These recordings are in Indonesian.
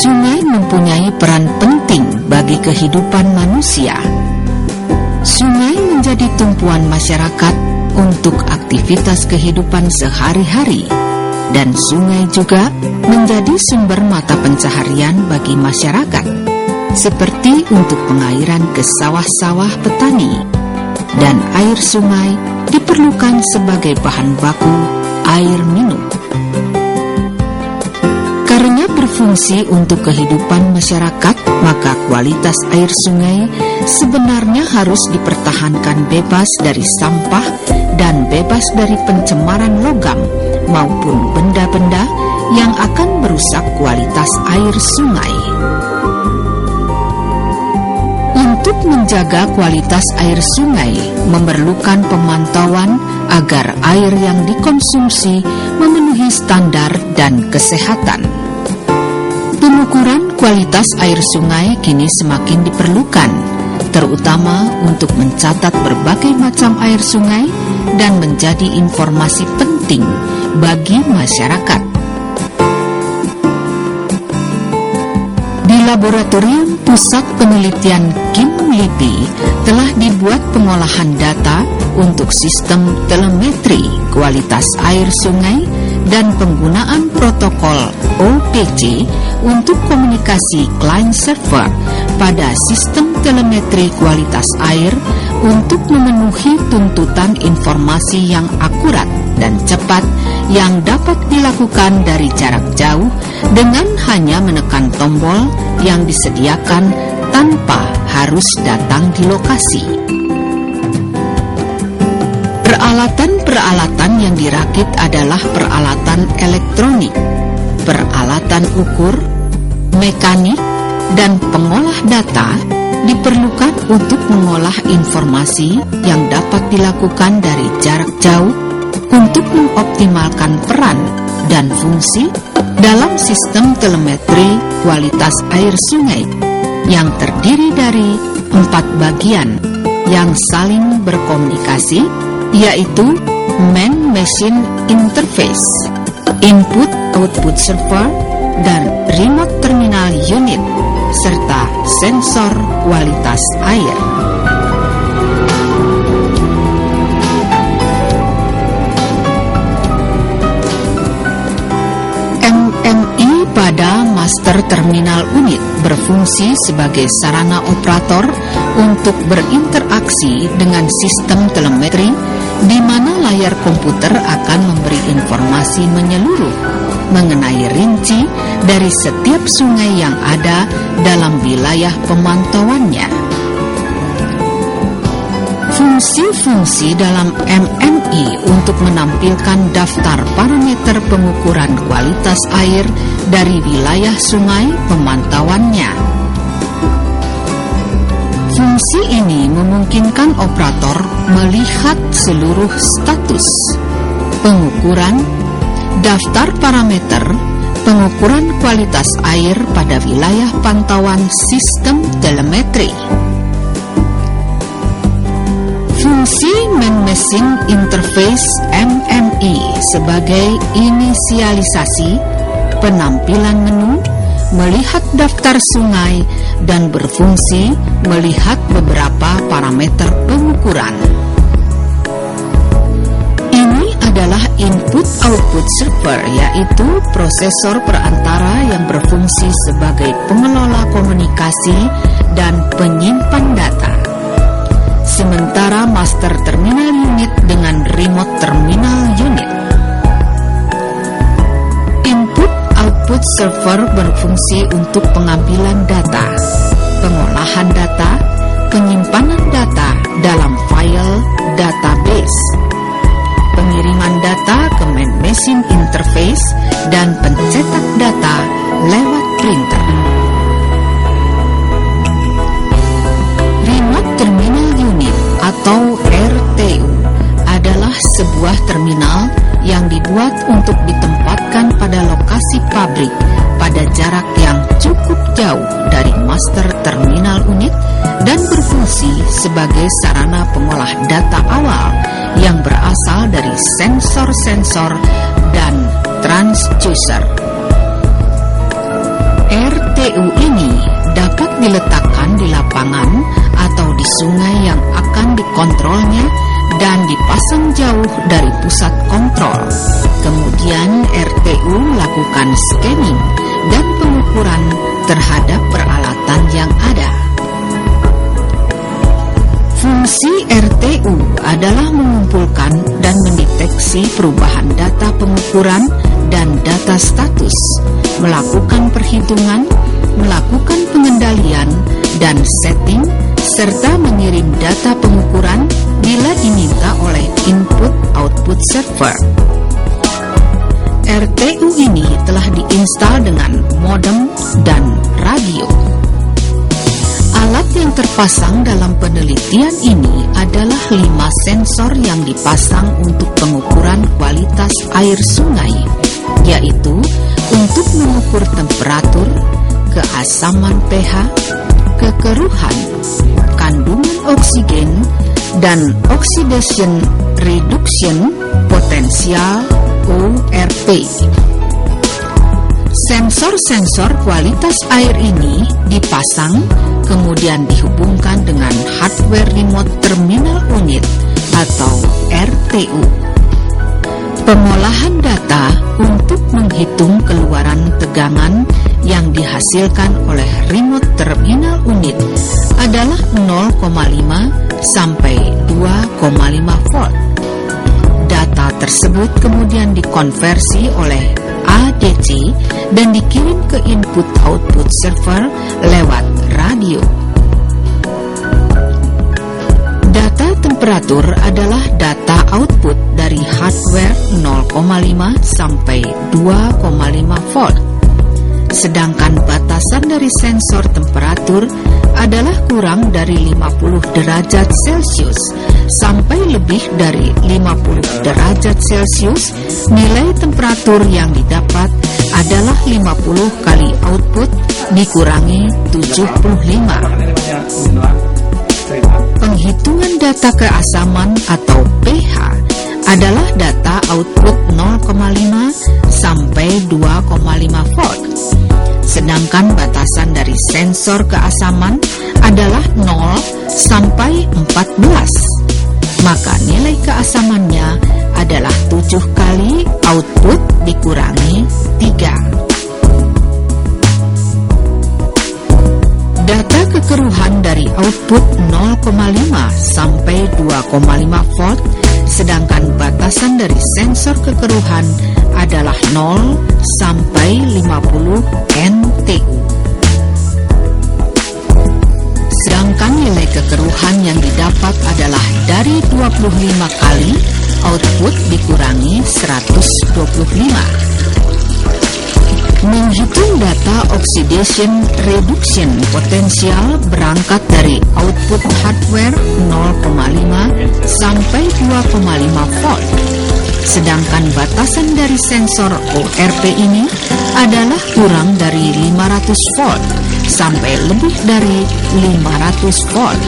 Sungai mempunyai peran penting bagi kehidupan manusia. Sungai menjadi tumpuan masyarakat untuk aktivitas kehidupan sehari-hari, dan sungai juga menjadi sumber mata pencaharian bagi masyarakat, seperti untuk pengairan ke sawah-sawah petani, dan air sungai diperlukan sebagai bahan baku air minum. Karena berfungsi untuk kehidupan masyarakat, maka kualitas air sungai sebenarnya harus dipertahankan bebas dari sampah dan bebas dari pencemaran logam maupun benda-benda yang akan merusak kualitas air sungai. Untuk menjaga kualitas air sungai memerlukan pemantauan agar air yang dikonsumsi memenuhi standar dan kesehatan. Pengukuran kualitas air sungai kini semakin diperlukan, terutama untuk mencatat berbagai macam air sungai dan menjadi informasi penting bagi masyarakat. Di Laboratorium Pusat Penelitian Kim LIPI telah dibuat pengolahan data untuk sistem telemetri kualitas air sungai dan penggunaan protokol OPC untuk komunikasi client server pada sistem telemetri kualitas air untuk memenuhi tuntutan informasi yang akurat dan cepat yang dapat dilakukan dari jarak jauh dengan hanya menekan tombol yang disediakan tanpa harus datang di lokasi. Peralatan-peralatan yang dirakit adalah peralatan elektronik, peralatan ukur, mekanik, dan pengolah data diperlukan untuk mengolah informasi yang dapat dilakukan dari jarak jauh untuk mengoptimalkan peran dan fungsi dalam sistem telemetri kualitas air sungai yang terdiri dari 4 bagian yang saling berkomunikasi, yaitu Man-Machine Interface, Input-Output Server, dan Remote Terminal Unit, serta sensor kualitas air. MMI pada Master Terminal Unit berfungsi sebagai sarana operator untuk berinteraksi dengan sistem telemetri, di mana layar komputer akan memberi informasi menyeluruh mengenai rinci dari setiap sungai yang ada dalam wilayah pemantauannya. Fungsi-fungsi dalam MMI untuk menampilkan daftar parameter pengukuran kualitas air dari wilayah sungai pemantauannya. Fungsi ini memungkinkan operator melihat seluruh status pengukuran, daftar parameter pengukuran kualitas air pada wilayah pantauan sistem telemetri. Fungsi Man-Machine Interface MMI sebagai inisialisasi, penampilan menu, melihat daftar sungai, dan berfungsi melihat beberapa parameter pengukuran. Ini adalah Input-Output Server, yaitu prosesor perantara yang berfungsi sebagai pengelola komunikasi dan penyimpan data. Sementara Master Terminal Unit dengan Remote Terminal Unit. Input-Output Server berfungsi untuk pengambilan data, pengolahan data, penyimpanan data dalam file database, pengiriman data ke Man-Machine Interface, dan pencetak data lewat printer. Remote Terminal Unit atau RTU adalah sebuah terminal yang dibuat untuk ditempatkan pada lokasi pabrik pada jarak yang cukup jauh dari Master Terminal Unit dan berfungsi sebagai sarana pengolah data awal yang berasal dari sensor-sensor dan transducer. RTU kontrolnya dan dipasang jauh dari pusat kontrol. Kemudian RTU melakukan scanning dan pengukuran terhadap peralatan yang ada. Fungsi RTU adalah mengumpulkan dan mendeteksi perubahan data pengukuran dan data status, melakukan perhitungan, melakukan pengendalian dan setting, serta mengirim data pengukuran bila diminta oleh input-output server. RTU ini telah diinstal dengan modem dan radio. Alat yang terpasang dalam penelitian ini adalah 5 sensor yang dipasang untuk pengukuran kualitas air sungai, yaitu untuk mengukur temperatur, keasaman pH, kekeruhan, kandungan oksigen, dan oxidation reduction potensial ORP. Sensor-sensor kualitas air ini dipasang, kemudian dihubungkan dengan hardware remote terminal unit atau RTU. Pengolahan data untuk menghitung keluaran tegangan yang dihasilkan oleh remote terminal unit adalah 0,5 sampai 2,5 volt. Data tersebut kemudian dikonversi oleh ADC dan dikirim ke input-output server lewat radio. Data temperatur adalah data output dari hardware 0,5 sampai 2,5 volt. Sedangkan batasan dari sensor temperatur adalah kurang dari 50 derajat Celcius sampai lebih dari 50 derajat Celcius. Nilai temperatur yang didapat adalah 50 kali output dikurangi 75. Penghitungan data keasaman atau pH adalah data output 0,5 sampai 2,5 volt. Sedangkan batasan dari sensor keasaman adalah 0 sampai 14. Maka nilai keasamannya adalah 7 kali output dikurangi 3. Data kekeruhan dari output 0,5 sampai 2,5 volt, sedangkan batasan dari sensor kekeruhan adalah 0 sampai 50 NTU. Sedangkan nilai kekeruhan yang didapat adalah dari 25 kali output dikurangi 125. Menghitung data oxidation reduction potensial berangkat dari output hardware 0,5 sampai 2,5 volt. Sedangkan batasan dari sensor ORP ini adalah kurang dari 500 volt sampai lebih dari 500 volt.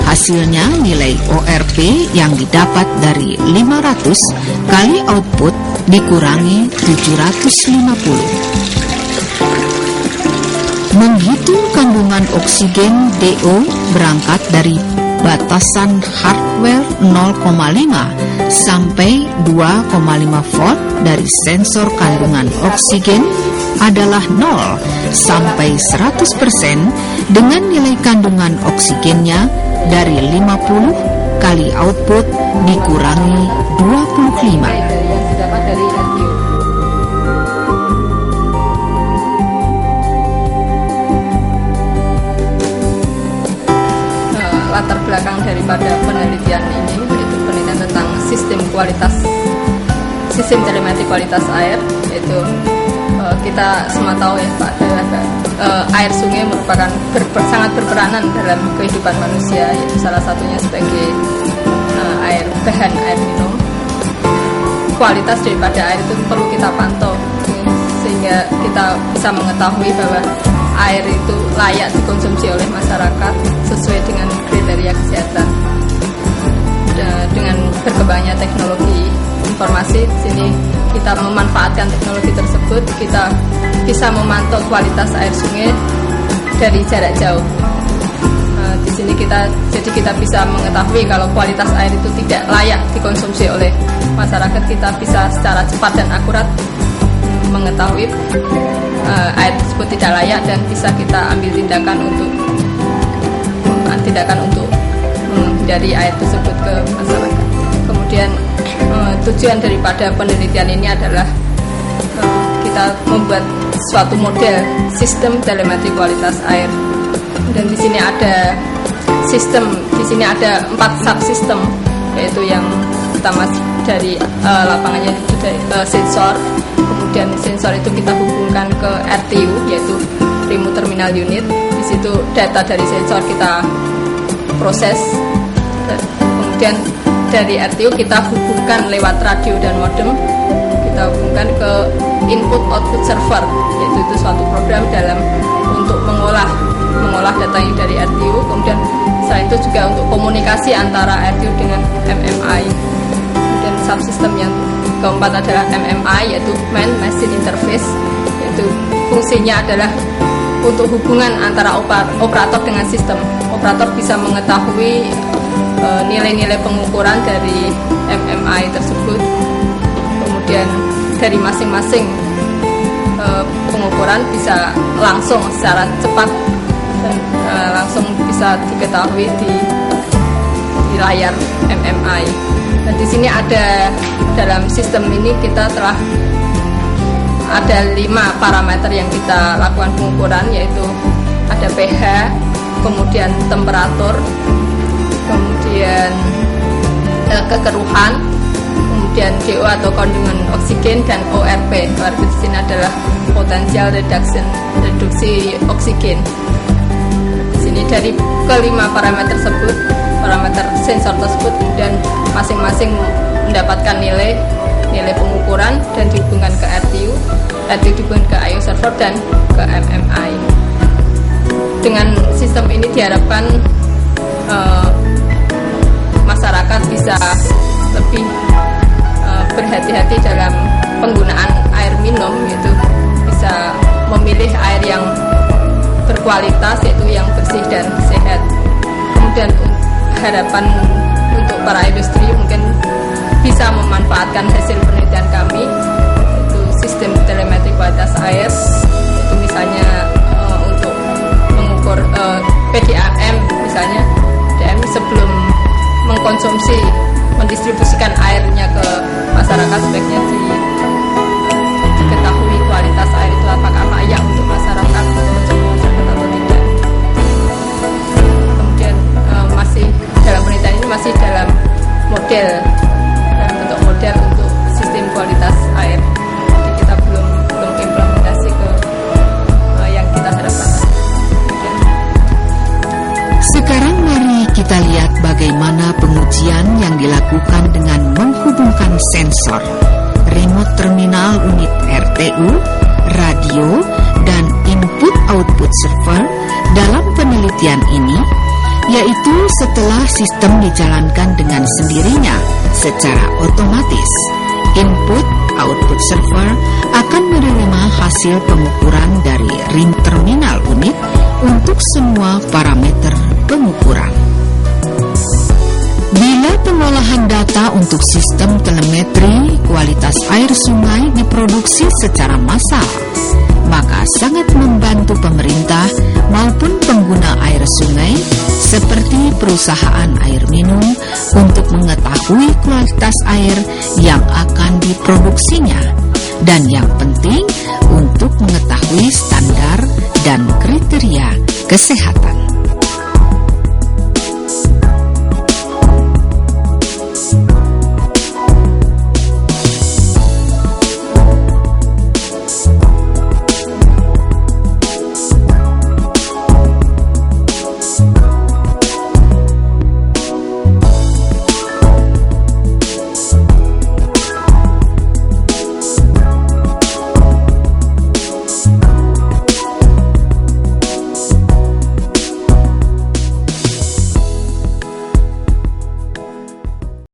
Hasilnya nilai ORP yang didapat dari 500 kali output dikurangi 750. Menghitung kandungan oksigen DO berangkat dari batasan hardware 0,5 sampai 2,5 volt dari sensor kandungan oksigen adalah 0 sampai 100% dengan nilai kandungan oksigennya dari 50 kali output dikurangi 25. Latar belakang daripada penelitian ini yaitu penelitian tentang sistem telemetri kualitas air, yaitu kita semua tahu ya Pak, air sungai merupakan sangat berperanan dalam kehidupan manusia, yaitu salah satunya sebagai bahan air minum. Kualitas daripada air itu perlu kita pantau sehingga kita bisa mengetahui bahwa air itu layak dikonsumsi oleh masyarakat sesuai dengan kriteria kesehatan. Dengan berkembangnya teknologi informasi, di sini kita memanfaatkan teknologi tersebut, kita bisa memantau kualitas air sungai dari jarak jauh. Di di sini kita bisa mengetahui kalau kualitas air itu tidak layak dikonsumsi oleh masyarakat. Kita bisa secara cepat dan akurat mengetahui air tersebut tidak layak dan bisa kita ambil tindakan untuk menghindari air tersebut ke masyarakat. Kemudian tujuan daripada penelitian ini adalah kita membuat suatu model sistem telemetri kualitas air. Dan di sini ada 4 subsistem, yaitu yang pertama dari lapangannya itu sensor. Kemudian sensor itu kita hubungkan ke RTU, yaitu Remote Terminal Unit. Di situ data dari sensor kita proses. Kemudian dari RTU kita hubungkan lewat radio dan modem, kita hubungkan ke input output server, yaitu itu suatu program untuk mengolah data yang dari RTU. Kemudian selain itu juga untuk komunikasi antara RTU dengan MMI. Kemudian subsistem yang keempat adalah MMI, yaitu Man Machine Interface, yaitu fungsinya adalah untuk hubungan antara operator dengan sistem. Operator bisa mengetahui nilai-nilai pengukuran dari MMI tersebut. Kemudian dari masing-masing pengukuran bisa langsung secara cepat dan langsung bisa diketahui di layar MMI. Dan di sini dalam sistem ini kita telah ada 5 parameter yang kita lakukan pengukuran, yaitu ada pH, kemudian temperatur, kemudian kekeruhan, kemudian DO atau kandungan oksigen, dan ORP. ORP di sini adalah potensial reduksi oksigen. Di sini dari kelima parameter sensor tersebut, kemudian masing-masing mendapatkan nilai pengukuran dan dihubungkan ke RTU dihubungkan ke IO server dan ke MMI. Dengan sistem ini diharapkan masyarakat bisa lebih berhati-hati dalam penggunaan air minum, yaitu bisa memilih air yang berkualitas, yaitu yang bersih dan sehat. Kemudian harapan untuk para industri mungkin bisa memanfaatkan hasil penelitian kami, yaitu sistem telemetri kualitas air, itu misalnya untuk mengukur PDAM misalnya. PDAM sebelum mengkonsumsi, mendistribusikan airnya ke masyarakat, sebaiknya diketahui kualitas air itu apakah layak untuk masyarakat atau tidak. Kemudian masih dalam penelitian ini masih dalam bentuk model untuk sistem kualitas air. Jadi kita belum implementasi ke yang kita harapkan. Sekarang mari kita lihat bagaimana pengujian yang dilakukan dengan menghubungkan sensor, remote terminal unit RTU, radio, dan input-output server dalam penelitian ini, yaitu setelah sistem dijalankan dengan sendirinya secara otomatis. Input-output server akan menerima hasil pengukuran dari ring terminal unit untuk semua parameter pengukuran. Bila pengolahan data untuk sistem telemetri kualitas air sungai diproduksi secara massal, maka sangat membantu pemerintah maupun pengguna air sungai seperti perusahaan air minum untuk mengetahui kualitas air yang akan diproduksinya, dan yang penting untuk mengetahui standar dan kriteria kesehatan.